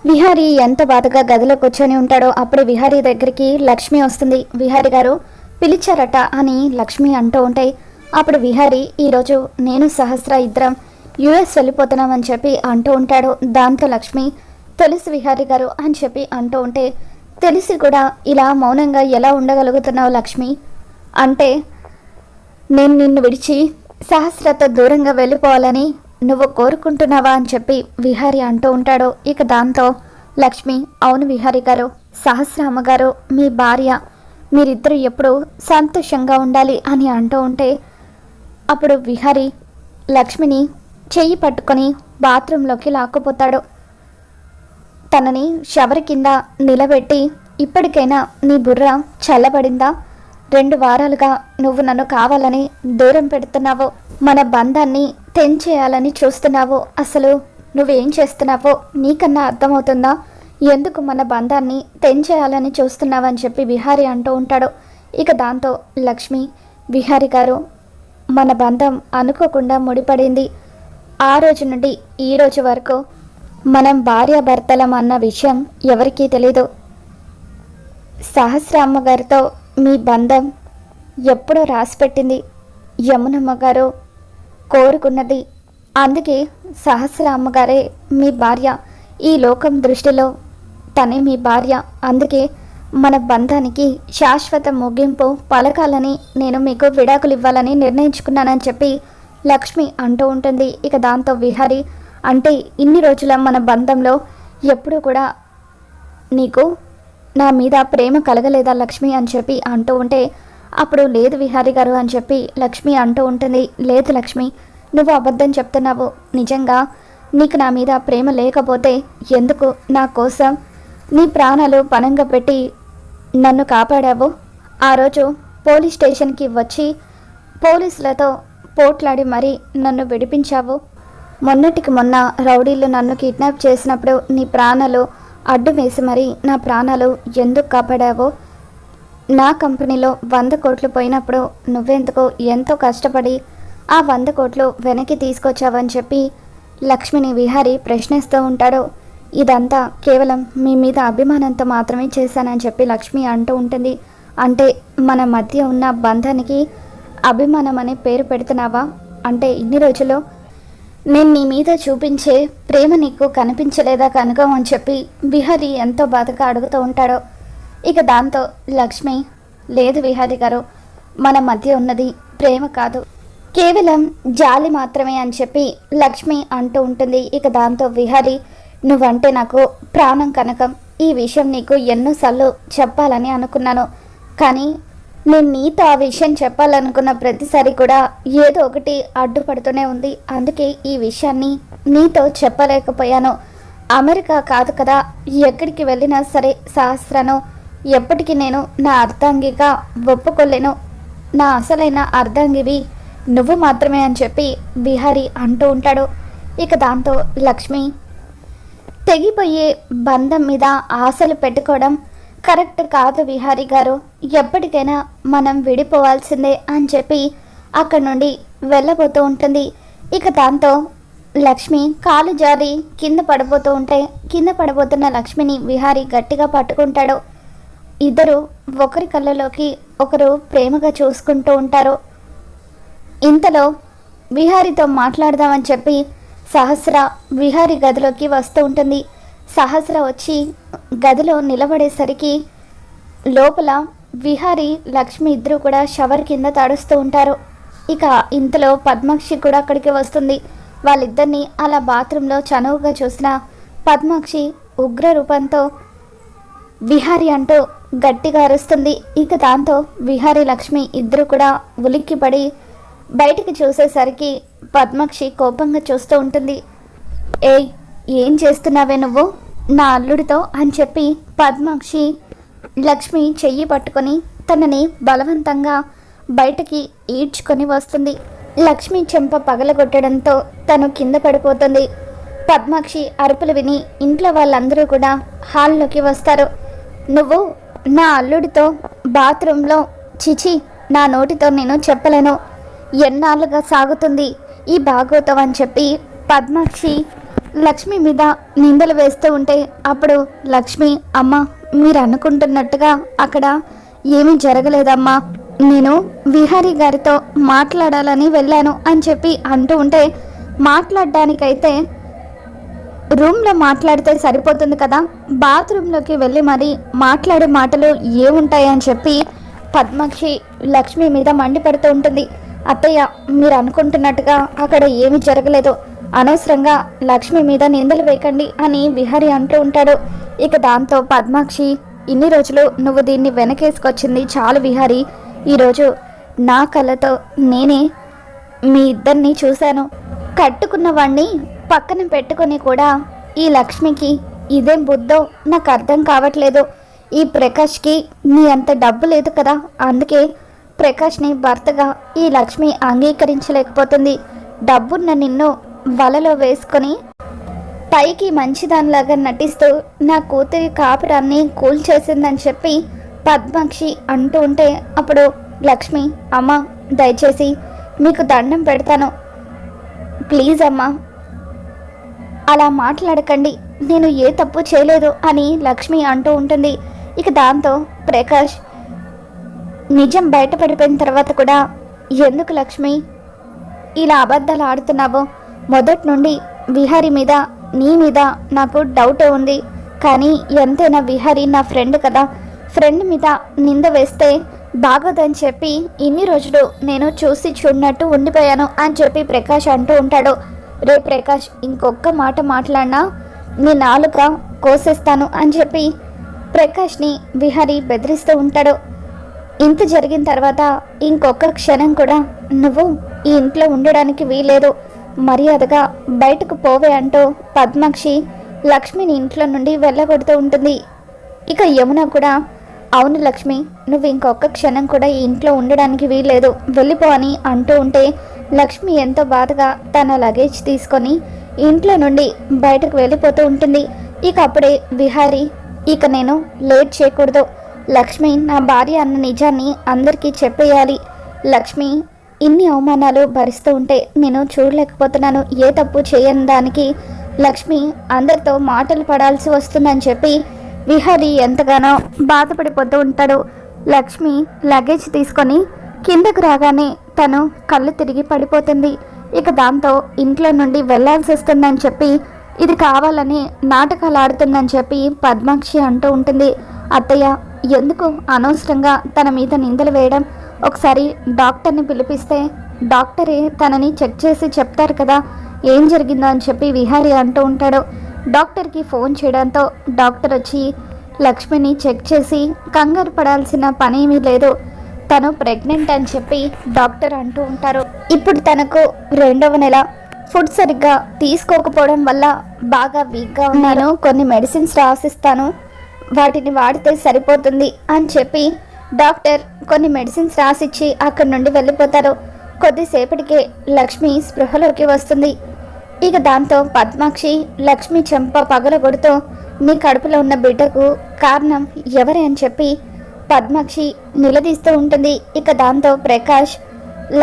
విహారీ ఎంత బాధగా గదిలో కూర్చొని ఉంటాడో అప్పుడే విహారీ దగ్గరికి లక్ష్మి వస్తుంది. విహారీ గారు పిలిచారట అని లక్ష్మి అంటూ ఉంటాయి. అప్పుడు విహారీ ఈరోజు నేను సహస్ర ఇద్దరం యుఎస్ వెళ్ళిపోతున్నామని చెప్పి అంటూ ఉంటాడు. దాంతో లక్ష్మి తెలుసు విహారీ గారు అని చెప్పి అంటూ ఉంటే, తెలిసి కూడా ఇలా మౌనంగా ఎలా ఉండగలుగుతున్నావు లక్ష్మి? అంటే నేను నిన్ను విడిచి సహస్రతో దూరంగా వెళ్ళిపోవాలని నువ్వు కోరుకుంటున్నావా అని చెప్పి విహారీ అంటూ ఉంటాడు. ఇక దాంతో లక్ష్మి, అవును విహారీ గారు, సహస్ర అమ్మగారు మీ భార్య, మీరిద్దరూ ఎప్పుడూ సంతోషంగా ఉండాలి అని అంటూ ఉంటే, అప్పుడు విహారీ లక్ష్మిని చెయ్యి పట్టుకొని బాత్రూంలోకి లాక్కుపోతాడు. తనని షవర్ కింద నిలబెట్టి, ఇప్పటికైనా నీ బుర్ర చల్లబడిందా? 2 వారాలుగా నువ్వు నన్ను కావాలని దూరం పెడుతున్నావు, మన బంధాన్ని తెంచేయాలని చూస్తున్నావు. అసలు నువ్వేం చేస్తున్నావో నీకన్నా అర్థమవుతుందా? ఎందుకు మన బంధాన్ని తెంచేయాలని చూస్తున్నావని చెప్పి విహారీ అంటూ ఉంటాడు. ఇక దాంతో లక్ష్మి, విహారీ గారు మన బంధం అనుకోకుండా ముడిపడింది. ఆ రోజు నుండి ఈ రోజు వరకు మనం భార్యాభర్తలం అన్న విషయం ఎవరికీ తెలీదు. సహస్రామ్మ గారితో మీ బంధం ఎప్పుడో రాసిపెట్టింది యమునమ్మ గారు కోరుకున్నది. అందుకే సహస్ర అమ్మగారే మీ భార్య, ఈ లోకం దృష్టిలో తనే మీ భార్య. అందుకే మన బంధానికి శాశ్వత ముగింపు పలకాలని నేను మీకు విడాకులు ఇవ్వాలని నిర్ణయించుకున్నానని చెప్పి లక్ష్మి అంటూ ఉంటుంది. ఇక దాంతో విహారీ, అంటే ఇన్ని రోజుల మన బంధంలో ఎప్పుడూ కూడా నీకు నా మీద ప్రేమ కలగలేదా లక్ష్మి అని చెప్పి అంటూ ఉంటే, అప్పుడు లేదు విహారీ గారు అని చెప్పి లక్ష్మి అంటూ ఉంటుంది. లేదు లక్ష్మి, నువ్వు అబద్ధం చెప్తున్నావు. నిజంగా నీకు నా మీద ప్రేమ లేకపోతే ఎందుకు నా కోసం నీ ప్రాణాలు పణంగా పెట్టి నన్ను కాపాడావు? ఆ రోజు పోలీస్ స్టేషన్కి వచ్చి పోలీసులతో పోట్లాడి మరీ నన్ను విడిపించావు. మొన్నటికి మొన్న రౌడీలు నన్ను కిడ్నాప్ చేసినప్పుడు నీ ప్రాణాలు అడ్డు వేసి మరీ నా ప్రాణాలు ఎందుకు కాపాడావో? నా కంపెనీలో 100 కోట్లు పోయినప్పుడు నువ్వెందుకో ఎంతో కష్టపడి ఆ 100 కోట్లు వెనక్కి తీసుకొచ్చావని చెప్పి లక్ష్మిని విహారీ ప్రశ్నిస్తూ ఉంటాడు. ఇదంతా కేవలం మీ మీద అభిమానంతో మాత్రమే చేశానని చెప్పి లక్ష్మి అంటూ ఉంటుంది. అంటే మన మధ్య ఉన్న బంధానికి అభిమానం అనే పేరు పెడుతున్నావా? అంటే ఇన్ని రోజులు నేను నీ మీద చూపించే ప్రేమ నీకు కనిపించలేదా కనుక అని చెప్పి విహారీ ఎంతో బాధగా అడుగుతూ ఉంటాడు. ఇక దాంతో లక్ష్మి, లేదు విహారీ గారు, మన మధ్య ఉన్నది ప్రేమ కాదు, కేవలం జాలి మాత్రమే అని చెప్పి లక్ష్మి అంటూ ఉంటుంది. ఇక దాంతో విహారీ, నువ్వంటే నాకు ప్రాణం కనకం, ఈ విషయం నీకు ఎన్నోసార్లు చెప్పాలని అనుకున్నాను. కానీ నేను నీతో ఆ విషయం చెప్పాలనుకున్న ప్రతిసారి కూడా ఏదో ఒకటి అడ్డుపడుతూనే ఉంది. అందుకే ఈ విషయాన్ని నీతో చెప్పలేకపోయాను. అమెరికా కాదు కదా, ఎక్కడికి వెళ్ళినా సరే సహస్రను ఎప్పటికీ నేను నా అర్ధాంగిగా ఒప్పుకోలేను. నా అసలైన అర్ధాంగివి నువ్వు మాత్రమే అని చెప్పి విహారీ అంటూ ఉంటాడు. ఇక దాంతో లక్ష్మి, తెగిపోయే బంధం మీద ఆశలు పెట్టుకోవడం కరెక్ట్ కాదు విహారీ గారు, ఎప్పటికైనా మనం విడిపోవాల్సిందే అని చెప్పి అక్కడి నుండి వెళ్ళబోతూ ఉంటుంది. ఇక దాంతో లక్ష్మి కాలు జారి కింద పడిపోతూ ఉంటే, కింద పడిపోతున్న లక్ష్మిని విహారీ గట్టిగా పట్టుకుంటాడు. ఇద్దరు ఒకరి కళ్ళలోకి ఒకరు ప్రేమగా చూసుకుంటూ ఉంటారు. ఇంతలో విహారీతో మాట్లాడదామని చెప్పి సహస్ర విహారీ గదిలోకి వస్తూ ఉంటుంది. సహస్ర వచ్చి గదిలో నిలబడేసరికి లోపల విహారీ లక్ష్మి ఇద్దరు కూడా షవర్ కింద తడుస్తూ ఉంటారు. ఇక ఇంతలో పద్మాక్షి కూడా అక్కడికి వస్తుంది. వాళ్ళిద్దరిని అలా బాత్రూంలో చనువుగా చూసిన పద్మాక్షి ఉగ్ర రూపంతో విహారీ అంటూ గట్టిగా అరుస్తుంది. ఇక దాంతో విహారీ లక్ష్మి ఇద్దరు కూడా ఉలిక్కిపడి బయటికి చూసేసరికి పద్మాక్షి కోపంగా చూస్తూ ఉంటుంది. ఏయ్, ఏం చేస్తున్నావే నువ్వు నా అల్లుడితో అని చెప్పి పద్మాక్షి లక్ష్మి చెయ్యి పట్టుకొని తనని బలవంతంగా బయటకి ఈడ్చుకొని వస్తుంది. లక్ష్మి చెంప పగలగొట్టడంతో తను కింద పడిపోతుంది. పద్మాక్షి అరుపులు విని ఇంట్లో వాళ్ళందరూ కూడా హాల్లోకి వస్తారు. నువ్వు నా అల్లుడితో బాత్రూంలో, చిచి, నా నోటితో నేను చెప్పలేను, ఎన్నాళ్ళుగా సాగుతుంది ఈ భాగవతం అని చెప్పి పద్మాక్షి లక్ష్మి మీద నిందలు వేస్తూ ఉంటే అప్పుడు లక్ష్మి, అమ్మ మీరు అనుకుంటున్నట్టుగా అక్కడ ఏమీ జరగలేదమ్మా, నేను విహారీ గారితో మాట్లాడాలని వెళ్ళాను అని చెప్పి అంటూ ఉంటే, మాట్లాడడానికైతే రూమ్లో మాట్లాడితే సరిపోతుంది కదా, బాత్రూంలోకి వెళ్ళి మరి మాట్లాడే మాటలు ఏముంటాయని చెప్పి పద్మాక్షి లక్ష్మి మీద మండిపడుతూ ఉంటుంది. అత్తయ్య మీరు అనుకుంటున్నట్టుగా అక్కడ ఏమీ జరగలేదు, అనవసరంగా లక్ష్మి మీద నిందలు వేయకండి అని విహారీ అంటూ ఉంటాడు. ఇక దాంతో పద్మాక్షి, ఇన్ని రోజులు నువ్వు దీన్ని వెనకేసుకొచ్చింది చాలు విహారీ, ఈరోజు నా కళ్ళతో నేనే మీ ఇద్దరిని చూశాను, కట్టుకున్న వాణ్ణి పక్కన పెట్టుకొని కూడా ఈ లక్ష్మికి ఇదేం బుద్ధో నాకు అర్థం కావట్లేదు. ఈ ప్రకాష్కి నీ అంత డబ్బు లేదు కదా, అందుకే ప్రకాష్ని భర్తగా ఈ లక్ష్మి అంగీకరించలేకపోతుంది. డబ్బున్న నిన్ను వలలో వేసుకొని పైకి మంచిదానిలాగా నటిస్తూ నా కూతురి కాపురాన్ని కూల్చేసిందని చెప్పి పద్మాక్షి అంటూ ఉంటే అప్పుడు లక్ష్మి, అమ్మ దయచేసి మీకు దండం పెడతాను, ప్లీజ్ అమ్మా అలా మాట్లాడకండి, నేను ఏ తప్పు చేయలేదు అని లక్ష్మి అంటూ ఉంటుంది. ఇక దాంతో ప్రకాష్ నిజం బయటపడిపోయిన తర్వాత కూడా, ఎందుకు లక్ష్మి ఇలా అబద్ధాలు ఆడుతున్నావో, మొదటి నుండి విహారీ మీద నీ మీద నాకు డౌటే ఉంది, కానీ ఎంతైనా విహారీ నా ఫ్రెండ్ కదా, ఫ్రెండ్ మీద నింద వేస్తే బాగోదని చెప్పి ఇన్ని రోజులు నేను చూసి చూడనట్టు ఉండిపోయాను అని చెప్పి ప్రకాష్ అంటూ ఉంటాడు. రే ప్రకాష్, ఇంకొక్క మాట మాట్లాడినా నీ నాలుక కోసేస్తాను అని చెప్పి ప్రకాష్ని విహారీ బెదిరిస్తూ ఉంటాడు. ఇంత జరిగిన తర్వాత ఇంకొక క్షణం కూడా నువ్వు ఈ ఇంట్లో ఉండడానికి వీలేదు, మర్యాదగా బయటకు పోవే అంటూ పద్మాక్షి లక్ష్మిని ఇంట్లో నుండి వెళ్ళగొడుతూ ఉంటుంది. ఇక యమున కూడా, అవును లక్ష్మి, నువ్వు ఇంకొక క్షణం కూడా ఈ ఇంట్లో ఉండడానికి వీల్లేదు, వెళ్ళిపో అని అంటూ ఉంటే లక్ష్మి ఎంతో బాధగా తన లగేజ్ తీసుకొని ఇంట్లో నుండి బయటకు వెళ్ళిపోతూ ఉంటుంది. ఇక అప్పుడే విహారీ, ఇక నేను లేట్ చేయకూడదు, లక్ష్మి నా భార్య అన్న నిజాన్ని అందరికీ చెప్పేయాలి, లక్ష్మి ఇన్ని అవమానాలు భరిస్తూ ఉంటే నేను చూడలేకపోతున్నాను, ఏ తప్పు చేయని దానికి లక్ష్మి అందరితో మాటలు పడాల్సి వస్తుందని చెప్పి విహారీ ఎంతగానో బాధపడిపోతూ ఉంటాడు. లక్ష్మి లగేజ్ తీసుకొని కిందకు రాగానే తను కళ్ళు తిరిగి పడిపోతుంది. ఇక దాంతో ఇంట్లో నుండి వెళ్లాల్సి వస్తుందని చెప్పి, ఇది కావాలని నాటకాలు ఆడుతుందని చెప్పి పద్మాక్షి అంటూ ఉంటుంది. అత్తయ్య, ఎందుకు అనవసరంగా తన మీద నిందలు వేయడం, ఒకసారి డాక్టర్ని పిలిపిస్తే డాక్టరే తనని చెక్ చేసి చెప్తారు కదా ఏం జరిగిందో అని చెప్పి విహారీ అంటూ ఉంటాడు. డాక్టర్కి ఫోన్ చేయడంతో డాక్టర్ వచ్చి లక్ష్మిని చెక్ చేసి కంగారు పడాల్సిన పనేమీ లేదు, తను ప్రెగ్నెంట్ అని చెప్పి డాక్టర్ అంటూ ఉంటారు. ఇప్పుడు తనకు 2వ నెల, ఫుడ్ సరిగ్గా తీసుకోకపోవడం వల్ల బాగా వీక్గా ఉన్నాను, కొన్ని మెడిసిన్స్ రాసిస్తాను, వాటిని వాడితే సరిపోతుంది అని చెప్పి డాక్టర్ కొన్ని మెడిసిన్స్ రాసిచ్చి అక్కడి నుండి వెళ్ళిపోతారు. కొద్దిసేపటికే లక్ష్మి స్పృహలోకి వస్తుంది. ఇక దాంతో పద్మాక్షి లక్ష్మి చెంప పగలగొడుతూ, నీ కడుపులో ఉన్న బిడ్డకు కారణం ఎవరే అని చెప్పి పద్మాక్షి నిలదీస్తూ ఉంటుంది. ఇక దాంతో ప్రకాష్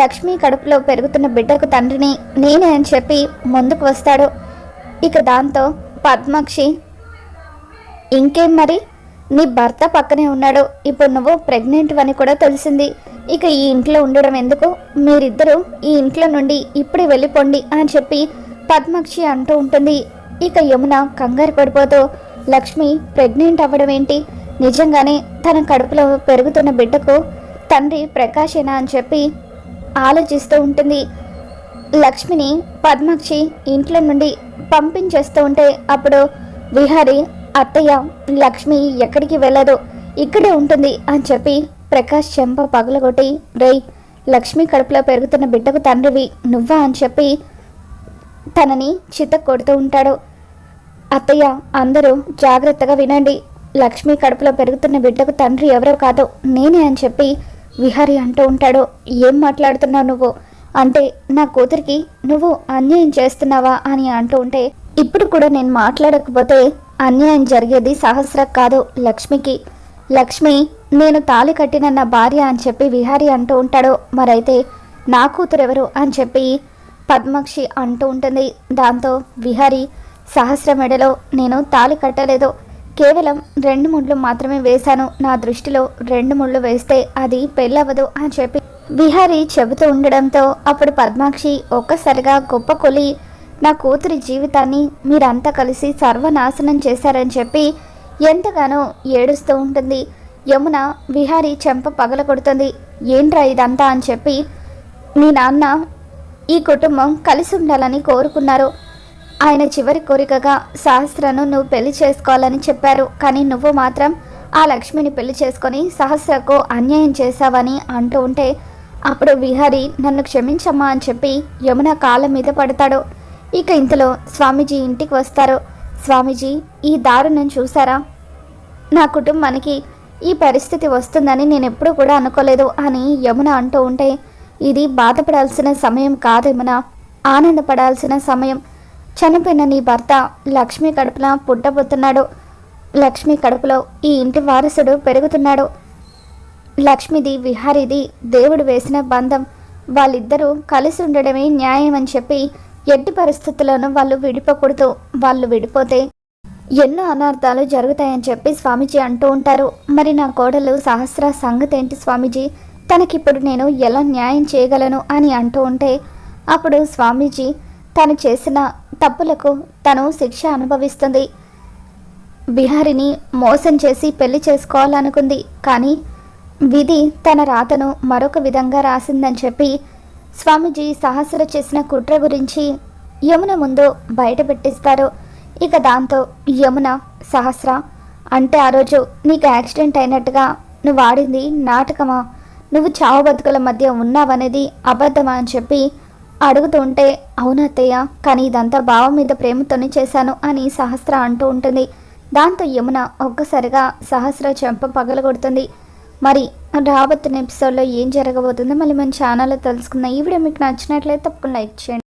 లక్ష్మి కడుపులో పెరుగుతున్న బిడ్డకు తండ్రిని నేనే అని చెప్పి ముందుకు వస్తాడు. ఇక దాంతో పద్మాక్షి, ఇంకేం మరి, నీ భర్త పక్కనే ఉన్నాడు, ఇప్పుడు నువ్వు ప్రెగ్నెంట్ అని కూడా తెలిసింది, ఇక ఈ ఇంట్లో ఉండడం ఎందుకు, మీరిద్దరూ ఈ ఇంట్లో నుండి ఇప్పుడే వెళ్ళిపోండి అని చెప్పి పద్మాక్షి అంటూ ఉంటుంది. ఇక యమున కంగారు పడిపోతూ, లక్ష్మి ప్రెగ్నెంట్ అవ్వడం ఏంటి, నిజంగానే తన కడుపులో పెరుగుతున్న బిడ్డకు తండ్రి ప్రకాశేనా అని చెప్పి ఆలోచిస్తూ ఉంటుంది. లక్ష్మిని పద్మాక్షి ఇంట్లో నుండి పంపించేస్తూ ఉంటే అప్పుడు విహారీ, అత్తయ్య లక్ష్మి ఎక్కడికి వెళ్ళదు, ఇక్కడే ఉంటుంది అని చెప్పి ప్రకాష్ చెంప పగలగొట్టి, రేయ్ లక్ష్మి కడుపులో పెరుగుతున్న బిడ్డకు తండ్రివి నువ్వా అని చెప్పి తనని చిత్త కొడుతూ ఉంటాడు. అత్తయ్య, అందరూ జాగ్రత్తగా వినండి, లక్ష్మి కడుపులో పెరుగుతున్న బిడ్డకు తండ్రి ఎవరో కాదు నేనే అని చెప్పి విహారీ అంటూ ఉంటాడు. ఏం మాట్లాడుతున్నావు నువ్వు, అంటే నా కూతురికి నువ్వు అన్యాయం చేస్తున్నావా అని అంటూ ఉంటే, ఇప్పుడు కూడా నేను మాట్లాడకపోతే అన్యాయం జరిగేది సహస్ర కాదు లక్ష్మికి, లక్ష్మి నేను తాళి కట్టిన నా భార్య అని చెప్పి విహారీ అంటూ ఉంటాడు. మరైతే నా కూతురు ఎవరు అని చెప్పి పద్మాక్షి అంటూ ఉంటుంది. దాంతో విహారీ, సహస్ర మెడలో నేను తాళి కట్టలేదు, కేవలం 2 ముళ్ళు మాత్రమే వేశాను. నా దృష్టిలో 2 ముళ్ళు వేస్తే అది పెళ్ళవదు అని చెప్పి విహారీ చెబుతూ ఉండడంతో అప్పుడు పద్మాక్షి ఒక్కసారిగా కుప్పకొలి నా కూతురి జీవితాన్ని మీరంతా కలిసి సర్వనాశనం చేశారని చెప్పి ఎంతగానో ఏడుస్తూ ఉంటుంది. యమున విహారీ చెంప పగలగొడుతుంది. ఏంట్రా ఇదంతా అని చెప్పి, మీ నాన్న ఈ కుటుంబం కలిసి ఉండాలని కోరుకున్నారు. ఆయన చివరి కోరికగా సహస్రను నువ్వు పెళ్లి చేసుకోవాలని చెప్పారు. కానీ నువ్వు మాత్రం ఆ లక్ష్మిని పెళ్లి చేసుకొని సహస్రకు అన్యాయం చేశావని అంటూ ఉంటే అప్పుడు విహారీ నన్ను క్షమించమ్మా అని చెప్పి యమున కాళ్ళ మీద పడతాడు. ఇక ఇంతలో స్వామీజీ ఇంటికి వస్తారు. స్వామీజీ, ఈ దారుణం చూసారా? నా కుటుంబానికి ఈ పరిస్థితి వస్తుందని నేను ఎప్పుడూ కూడా అనుకోలేదు అని యమున అంటూ ఉంటే, ఇది బాధపడాల్సిన సమయం కాదు యమున, ఆనందపడాల్సిన సమయం. చనిపోయిన నీ భర్త లక్ష్మి కడుపున పుట్టబోతున్నాడు. లక్ష్మి కడుపులో ఈ ఇంటి వారసుడు పెరుగుతున్నాడు. లక్ష్మిది విహారీది దేవుడు వేసిన బంధం. వాళ్ళిద్దరూ కలిసి ఉండడమే న్యాయం అని చెప్పి ఎట్టి పరిస్థితుల్లోనూ వాళ్ళు విడిపోకూడదు. వాళ్ళు విడిపోతే ఎన్నో అనార్థాలు జరుగుతాయని చెప్పి స్వామీజీ అంటూ ఉంటారు. మరి నా కోడలు సహస్ర సంగతి ఏంటి స్వామీజీ? తనకిప్పుడు నేను ఎలా న్యాయం చేయగలను అని అంటూ ఉంటే అప్పుడు స్వామీజీ తను చేసిన తప్పులకు తను శిక్ష అనుభవిస్తుంది. విహారిని మోసం చేసి పెళ్లి చేసుకోవాలనుకుంది, కానీ విధి తన రాతను మరొక విధంగా రాసిందని చెప్పి స్వామీజీ సహస్ర చేసిన కుట్ర గురించి యమున ముందు బయట పెట్టిస్తారు. ఇక దాంతో యమున, సహస్ర అంటే ఆ రోజు నీకు యాక్సిడెంట్ అయినట్టుగా నువ్వు ఆడింది నాటకమా? నువ్వు చావు బతుకుల మధ్య ఉన్నావనేది అబద్ధమా అని చెప్పి అడుగుతూ ఉంటే, అవునత్తయ్య, కానీ ఇదంతా బావ మీద ప్రేమతోనే చేశాను అని సహస్ర అంటూ ఉంటుంది. దాంతో యమున ఒక్కసారిగా సహస్ర చెంప పగలగొడుతుంది. మరి రాబోతున్న ఎపిసోడ్లో ఏం జరగబోతుందో మళ్ళీ మన ఛానల్లో తెలుసుకుందాం. ఈ వీడియో మీకు నచ్చినట్లయితే తప్పకుండా లైక్ చేయండి.